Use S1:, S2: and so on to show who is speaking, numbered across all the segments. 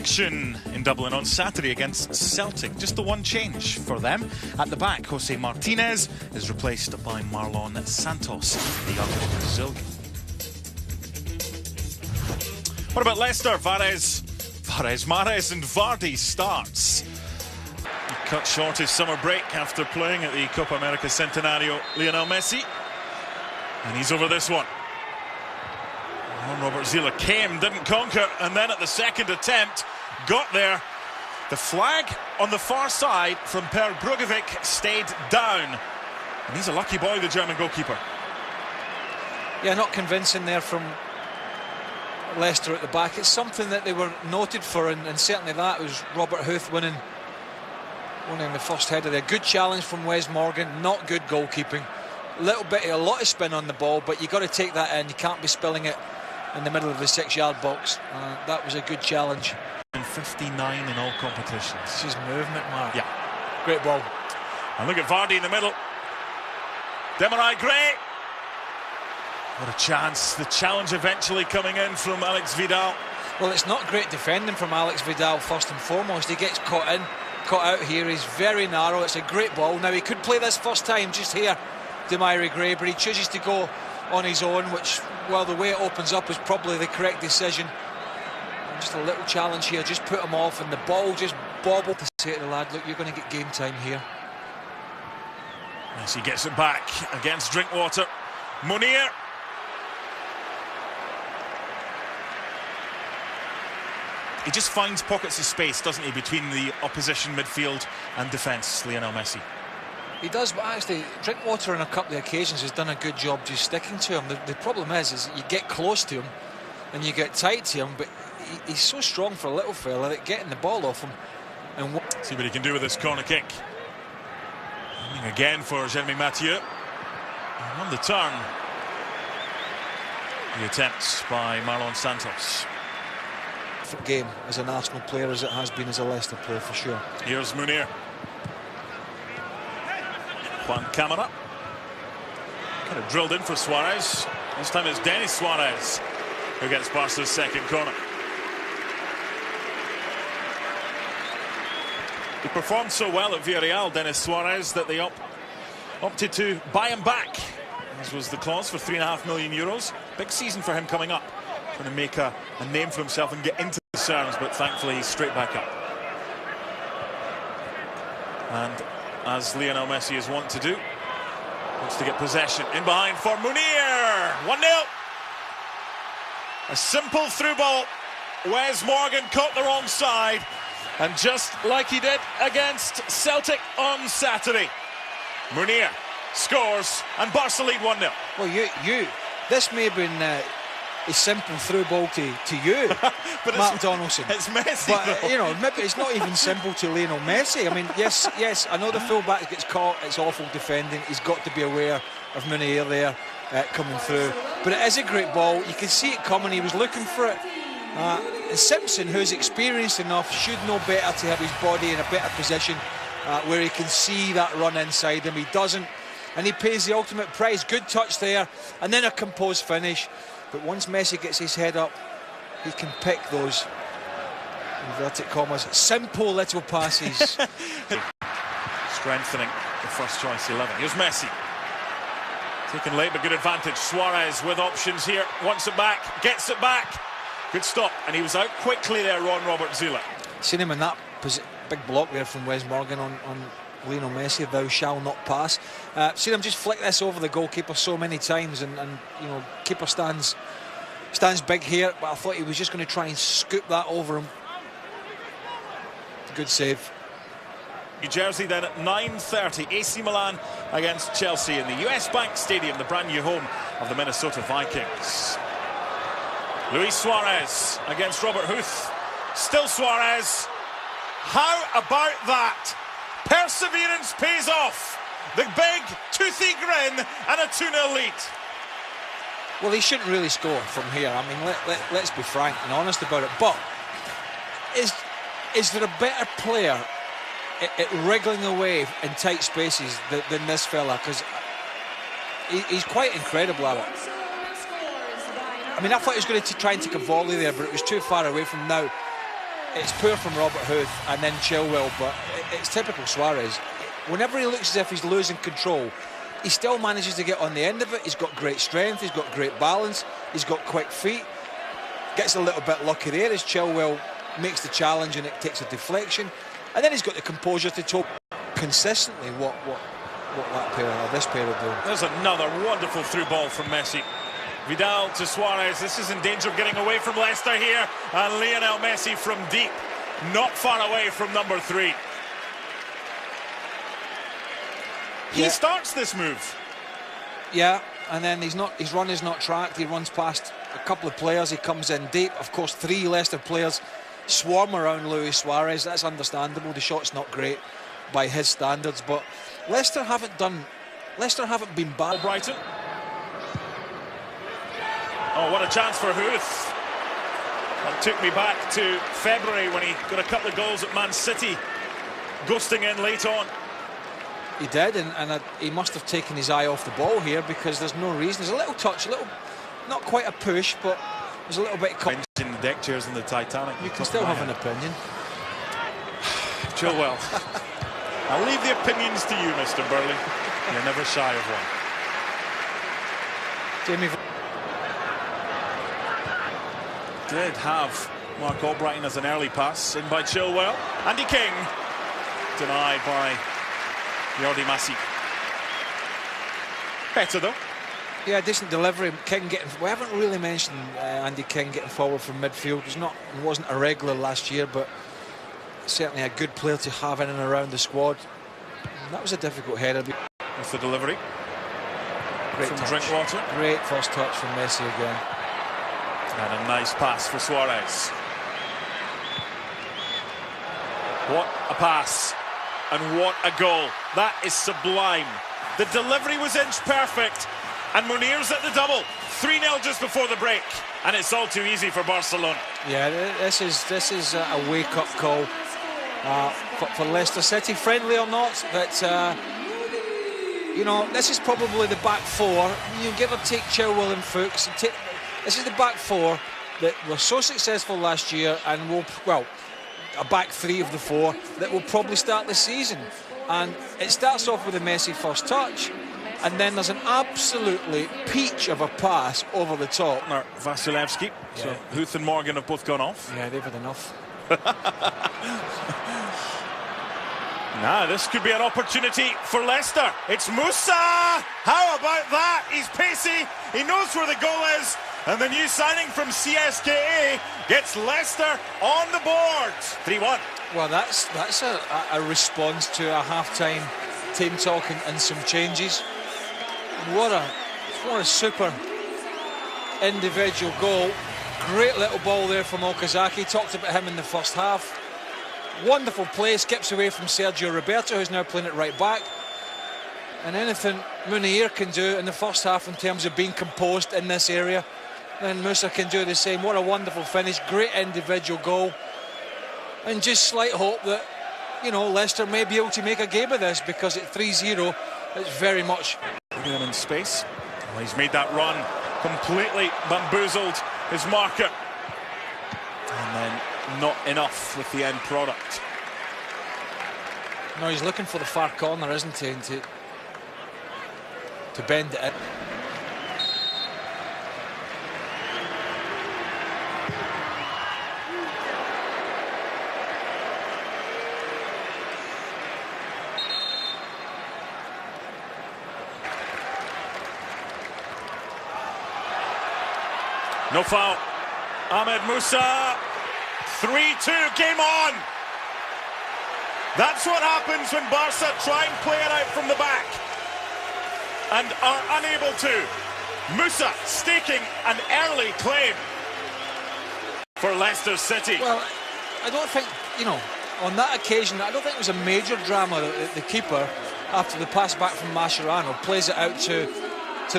S1: action in Dublin on Saturday against Celtic. Just the one change for them. At the back, Jose Martinez is replaced by Marlon Santos, the young Brazilian. What about Leicester? Mahrez and Vardy starts. He cut short his summer break after playing at the Copa America Centenario, Lionel Messi. And he's over this one. Robert Zila came, didn't conquer, and then at the second attempt, got there. The flag on the far side from Per Brugovic stayed down. And he's a lucky boy, the German goalkeeper.
S2: Yeah, not convincing there from Leicester at the back. It's something that they were noted for, and certainly that was Robert Huth winning the first header there. Good challenge from Wes Morgan, not good goalkeeping. A lot of spin on the ball, but you've got to take that in. You can't be spilling it in the middle of the 6-yard box. That was a good challenge.
S1: 59 in all competitions.
S2: This is movement, Mark.
S1: Yeah.
S2: Great ball.
S1: And look at Vardy in the middle. Demarai Gray. What a chance. The challenge eventually coming in from Alex Vidal.
S2: Well, it's not great defending from Alex Vidal first and foremost. He gets caught out here. He's very narrow. It's a great ball. Now, he could play this first time just here, Demarai Gray, but he chooses to go on his own, which, well, the way it opens up is probably the correct decision. And just a little challenge here, just put him off, and the ball just bobbled to say to the lad, look, you're going to get game time here.
S1: As he gets it back against Drinkwater. Munir. He just finds pockets of space, doesn't he, between the opposition midfield and defence, Lionel Messi.
S2: He does, but actually Drinkwater on a couple of occasions has done a good job just sticking to him. The problem is you get close to him and you get tight to him, but he's so strong for a little fella that getting the ball off him. And
S1: see what he can do with this corner kick. Again for Jeremy Mathieu. And on the turn, the attempts by Marlon Santos.
S2: Game as an Arsenal player as it has been as a Leicester player, for sure.
S1: Here's Munir. Juan Camara. Kind of drilled in for Suarez. This time it's Denis Suarez who gets Barca's second corner. He performed so well at Villarreal, Denis Suarez, that they opted to buy him back, as was the clause, for €3.5 million. Big season for him coming up, trying to make a name for himself and get into the Serms, but thankfully he's straight back up. And as Lionel Messi is wont to do, wants to get possession. In behind for Munir. 1-0. A simple through ball. Wes Morgan caught the wrong side, and just like he did against Celtic on Saturday, Munir scores and Barca lead 1-0.
S2: Well, this may have been a simple through ball to you,
S1: but
S2: Mark Donaldson.
S1: It's Messi,
S2: but you know, maybe it's not even simple to Lionel Messi. I mean, yes, I know the fullback gets caught. It's awful defending. He's got to be aware of Munir there coming through. But it is a great ball. You can see it coming. He was looking for it. And Simpson, who's experienced enough, should know better to have his body in a better position where he can see that run inside him. He doesn't, and he pays the ultimate price. Good touch there, and then a composed finish. But once Messi gets his head up, he can pick those, inverted commas, simple little passes.
S1: Strengthening the first choice 11. Here's Messi. Taken late, but good advantage. Suarez with options here. Wants it back, gets it back. Good stop, and he was out quickly there, Robert Zila.
S2: Seen him in that big block there from Wes Morgan on Lionel Messi. Thou shall not pass. Seen him just flick this over the goalkeeper so many times, and you know, keeper stands big here, but I thought he was just going to try and scoop that over him. Good save.
S1: New Jersey then at 9:30, AC Milan against Chelsea in the US Bank Stadium, the brand new home of the Minnesota Vikings. Luis Suarez against Robert Huth. Still Suarez. How about that? Perseverance pays off. The big toothy grin and a 2-0 lead.
S2: Well, he shouldn't really score from here. I mean, let's be frank and honest about it. But is there a better player at wriggling away in tight spaces than this fella? Because he's quite incredible at it. I mean, I thought he was going to try and take a volley there, but it was too far away from now. it's poor from Robert Huth and then Chilwell, but it's typical Suarez. Whenever he looks as if he's losing control, he still manages to get on the end of it. He's got great strength, he's got great balance, he's got quick feet. Gets a little bit lucky there as Chilwell makes the challenge and it takes a deflection. And then he's got the composure to talk consistently what that pair or this pair are doing.
S1: There's another wonderful through ball from Messi. Vidal to Suarez. This is in danger of getting away from Leicester here. And Lionel Messi from deep, not far away from number 3. He starts this move.
S2: Yeah, and then his run is not tracked. He runs past a couple of players. He comes in deep. Of course, 3 Leicester players swarm around Luis Suarez. That's understandable. The shot's not great by his standards, but Leicester haven't been bad.
S1: Brighton. Oh, what a chance for Huth. That took me back to February when he got a couple of goals at Man City, ghosting in late on.
S2: He did, and he must have taken his eye off the ball here because there's no reason. There's a little touch, not quite a push, but there's a little bit of
S1: in the deck chairs in the Titanic.
S2: You can still have an opinion.
S1: Chilwell. I'll leave the opinions to you, Mr. Burley. You're never shy of one.
S2: Jamie
S1: did have Mark Albrighton as an early pass in by Chilwell. Andy King denied by Jordi Massi. Better though.
S2: Yeah, decent delivery. King getting. We haven't really mentioned Andy King getting forward from midfield. He wasn't a regular last year, but certainly a good player to have in and around the squad. And that was a difficult header.
S1: With the delivery.
S2: Great
S1: from
S2: touch.
S1: Drinkwater.
S2: Great first touch from Messi again.
S1: And a nice pass for Suarez. What a pass. And what a goal. That is sublime. The delivery was inch perfect. And Munir's at the double. 3-0 just before the break. And it's all too easy for Barcelona.
S2: Yeah, this is a wake-up call for Leicester City. Friendly or not, that this is probably the back 4. You give or take Chilwell and Fuchs. This is the back 4 that were so successful last year and a back 3 of the 4 that will probably start the season. And it starts off with a Messi first touch, and then there's an absolutely peach of a pass over the top.
S1: Vasilevsky. Yeah. So Huth and Morgan have both gone off.
S2: Yeah, they've had enough.
S1: Now this could be an opportunity for Leicester. It's Musa! How about that? He's pacey. He knows where the goal is. And the new signing from CSKA gets Leicester on the board. 3-1.
S2: Well, that's a response to a half-time team talk and some changes. What a super individual goal. Great little ball there from Okazaki. Talked about him in the first half. Wonderful play. Skips away from Sergio Roberto, who's now playing it right back. And anything Munir can do in the first half in terms of being composed in this area, then Musa can do the same. What a wonderful finish. Great individual goal. And just slight hope that, Leicester may be able to make a game of this, because at 3-0, it's very much...
S1: Look at him in space. Well, he's made that run, completely bamboozled his marker. And then not enough with the end product.
S2: No, he's looking for the far corner, isn't he? And to bend it in.
S1: No foul. Ahmed Musa. 3-2. Game on. That's what happens when Barca try and play it out from the back and are unable to. Musa staking an early claim for Leicester City.
S2: Well, I don't think, on that occasion, I don't think it was a major drama that the keeper, after the pass back from Mascherano, plays it out to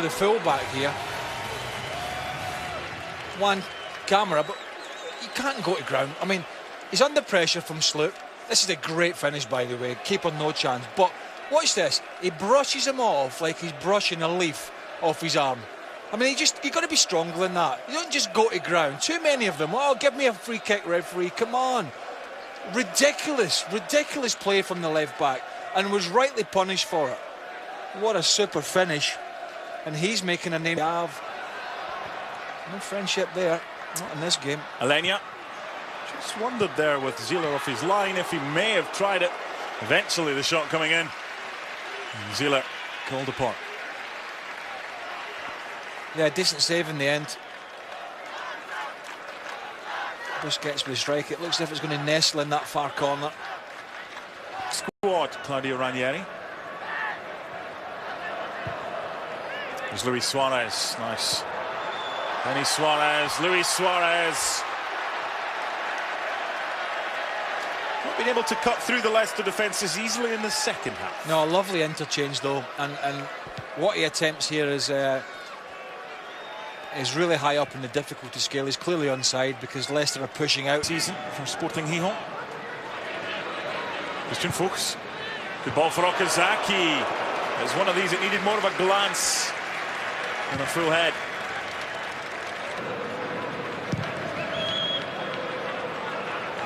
S2: the full-back here. One camera, but he can't go to ground. I mean, he's under pressure from Sloop. This is a great finish, by the way. Keeper no chance. But watch this. He brushes him off like he's brushing a leaf off his arm. I mean, you've got to be stronger than that. You don't just go to ground. Too many of them. Oh, give me a free kick, referee. Come on. ridiculous play from the left back, and was rightly punished for it. What a super finish, and he's making a name. No friendship there, not in this game.
S1: Alenia just wondered there with Zila off his line if he may have tried it. Eventually the shot coming in. Zila called upon.
S2: Yeah, decent save in the end. Busquets with a strike. It looks as if it's going to nestle in that far corner.
S1: Squad, Claudio Ranieri. There's Luis Suarez. Nice. Denis Suarez, Luis Suarez. Not been able to cut through the Leicester defences easily in the second half.
S2: No, lovely interchange though, and what he attempts here is really high up in the difficulty scale. He's clearly onside because Leicester are pushing out.
S1: Season for Sporting Gijón. Christian Fuchs. Good ball for Okazaki. It's one of these that needed more of a glance than a full head.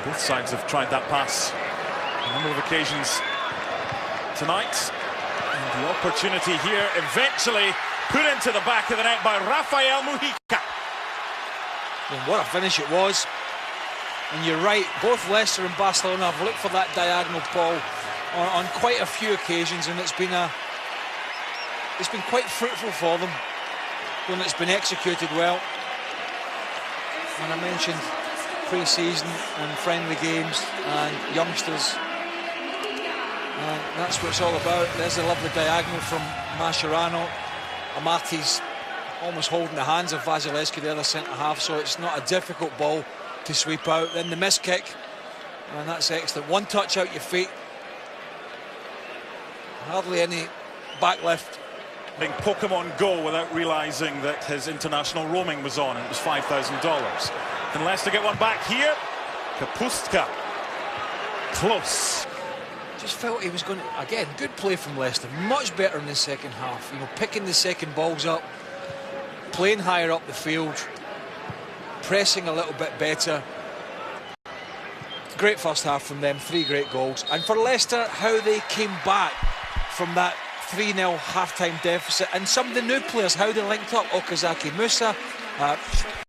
S1: Both sides have tried that pass on a number of occasions tonight. And the opportunity here eventually put into the back of the net by Rafael Mujica.
S2: And what a finish it was. And you're right, both Leicester and Barcelona have looked for that diagonal ball on quite a few occasions, and it's been quite fruitful for them when it's been executed well. And I mentioned pre-season and friendly games and youngsters, and that's what it's all about. There's a lovely diagonal from Mascherano. Amati's almost holding the hands of Vasilevsky, the other centre-half, so it's not a difficult ball to sweep out. Then the miss kick, and that's excellent. One touch out your feet. Hardly any back lift.
S1: Pokemon Go without realising that his international roaming was on, and it was $5,000. Can Leicester get one back here? Kapustka. Close.
S2: Just felt he was going to, again, good play from Leicester, much better in the second half, you know, picking the second balls up, playing higher up the field, pressing a little bit better. Great first half from them, 3 great goals. And for Leicester, how they came back from that 3-0 half-time deficit, and some of the new players, how they linked up. Okazaki Musa,